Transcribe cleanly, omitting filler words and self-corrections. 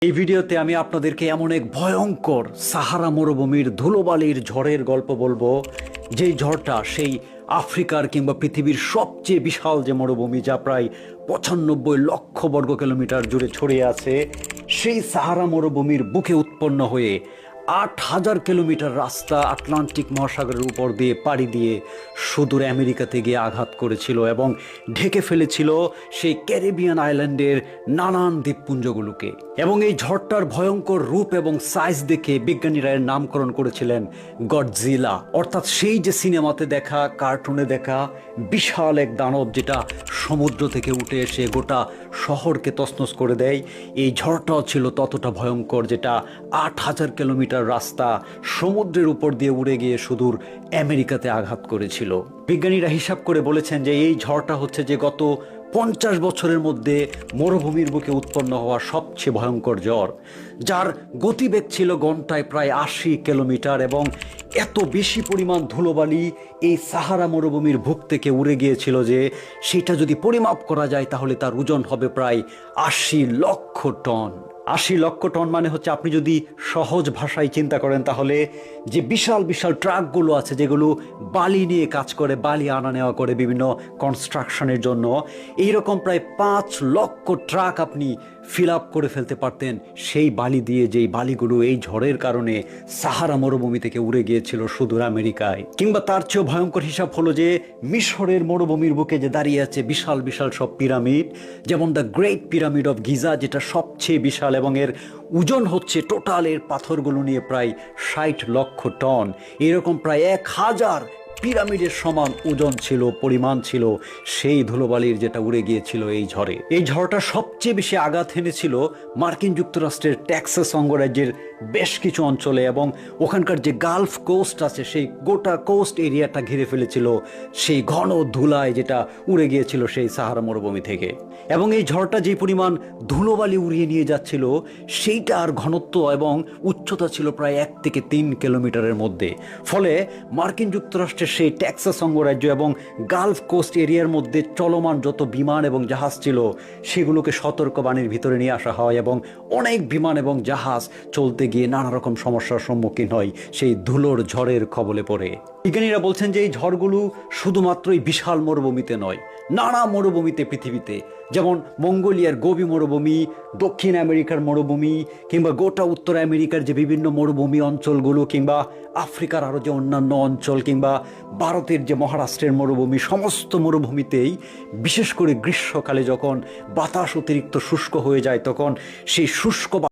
এই ভিডিওতে আমি আপনাদেরকে এমন এক ভয়ঙ্কর সাহারা মরুভূমির ধুলোবালির ঝড়ের গল্প বলবো, যেই ঝড়টা সেই আফ্রিকার কিংবা পৃথিবীর সবচেয়ে বিশাল যে মরুভূমি, যা প্রায় ৯৫ লক্ষ বর্গ কিলোমিটার জুড়ে ছড়িয়ে আছে, সেই সাহারা মরুভূমির বুকে উৎপন্ন হয়ে ৮,০০০ কিলোমিটার রাস্তা আটলান্টিক মহাসাগরের উপর দিয়ে পাড়ি দিয়ে সুদূর আমেরিকাতে গিয়ে আঘাত করেছিল এবং ঢেকে ফেলেছিল সেই ক্যারিবিয়ান আইল্যান্ডের নানান দ্বীপপুঞ্জগুলোকে। এবং এই ঝড়টার ভয়ঙ্কর রূপ এবং সাইজ দেখে বিজ্ঞানীরা এর নামকরণ করেছিলেন গডজিলা, অর্থাৎ সেই যে সিনেমাতে দেখা, কার্টুনে দেখা বিশাল এক দানব যেটা সমুদ্র থেকে উঠে এসে গোটা শহরকে তছনছ করে দেয়। এই ঝড়টাও ছিল ততটা ভয়ঙ্কর, যেটা ৮,০০০ কিলোমিটার রাস্তা সমুদ্রের উপর দিয়ে উড়ে গিয়ে সুদূর আমেরিকাতে আঘাত করেছিল। বিজ্ঞানীরা হিসাব করে বলেছেন যে এই ঝড়টা হচ্ছে যে গত ৫০ বছরের মধ্যে মরুভূমির বুকে উৎপন্ন হওয়া সবচেয়ে ভয়ঙ্কর ঝড়, যার গতিবেগ ছিল ঘন্টায় প্রায় ৮০ কিলোমিটার। এবং এত বেশি পরিমাণ ধুলোবালি এই সাহারা মরুভূমির বুক থেকে উড়ে গিয়েছিল যে সেটা যদি পরিমাপ করা যায় তাহলে তার ওজন হবে প্রায় ৮০ লক্ষ টন। ৮০ লক্ষ টন মানে হচ্ছে, আপনি যদি সহজ ভাষায় চিন্তা করেন তাহলে যে বিশাল বিশাল ট্রাকগুলো আছে যেগুলো বালি নিয়ে কাজ করে, বালি আনা নেওয়া করে বিভিন্ন কনস্ট্রাকশনের জন্য, এইরকম প্রায় ৫ লক্ষ ট্রাক আপনি ফিল আপ করে ফেলতে পারতেন সেই বালি দিয়ে, যেই বালিগুলো এই ঝড়ের কারণে সাহারা মরুভূমি থেকে উড়ে গিয়েছিল সুদূর আমেরিকায়। কিংবা তার চেয়েও ভয়ঙ্কর হিসাব হলো যে মিশরের মরুভূমির বুকে যে দাঁড়িয়ে আছে বিশাল বিশাল সব পিরামিড, যেমন the great pyramid of Giza, যেটা সবচেয়ে বিশাল এবং এর ওজন হচ্ছে টোটালের পাথরগুলো নিয়ে প্রায় ৬০ লক্ষ টন। এরকম প্রায় ১,০০০ পিরামিডের সমান ওজন ছিল, পরিমাণ ছিল সেই ধুলোবালির, যেটা উড়ে গিয়েছিল এই ঝড়ে। এই ঝড়টা সবচেয়ে বেশি আঘাত এনেছিল মার্কিন যুক্তরাষ্ট্রের টেক্সাস অঙ্গরাজ্যের বেশ কিছু অঞ্চলে, এবং ওখানকার যে গালফ কোস্ট আছে সেই গোটা কোস্ট এরিয়াটা ঘিরে ফেলেছিল সেই ঘন ধুলায়, যেটা উড়ে গিয়েছিল সেই সাহারা মরুভূমি থেকে। এবং এই ঝড়টা যে পরিমাণ ধুলোবালি উড়িয়ে নিয়ে যাচ্ছিল সেইটার ঘনত্ব এবং উচ্চতা ছিল প্রায় ১ থেকে ৩ কিলোমিটারের মধ্যে। ফলে মার্কিন যুক্তরাষ্ট্রের সেই টেক্সাস অঙ্গরাজ্য এবং গালফ কোস্ট এরিয়ার মধ্যে চলমান যত বিমান এবং জাহাজ ছিল সেগুলোকে সতর্কবাণীর ভিতরে নিয়ে আসা হয়, এবং অনেক বিমান এবং জাহাজ চলতে গিয়ে নানা রকম সমস্যার সম্মুখীন হয় সেই ধুলোর ঝড়ের কবলে পড়ে। বিজ্ঞানীরা বলছেন যে এই ঝড়গুলো শুধুমাত্রই বিশাল মরুভূমিতে নয়, নানা মরুভূমিতে পৃথিবীতে, যেমন মঙ্গোলিয়ার গোবি মরুভূমি, দক্ষিণ আমেরিকার মরুভূমি, কিংবা গোটা উত্তর আমেরিকার যে বিভিন্ন মরুভূমি অঞ্চলগুলো, কিংবা আফ্রিকার আরও যে অন্যান্য অঞ্চল, কিংবা ভারতের যে মহারাষ্ট্রের মরুভূমি, সমস্ত মরুভূমিতেই বিশেষ করে গ্রীষ্মকালে যখন বাতাস অতিরিক্ত শুষ্ক হয়ে যায়, তখন সেই শুষ্ক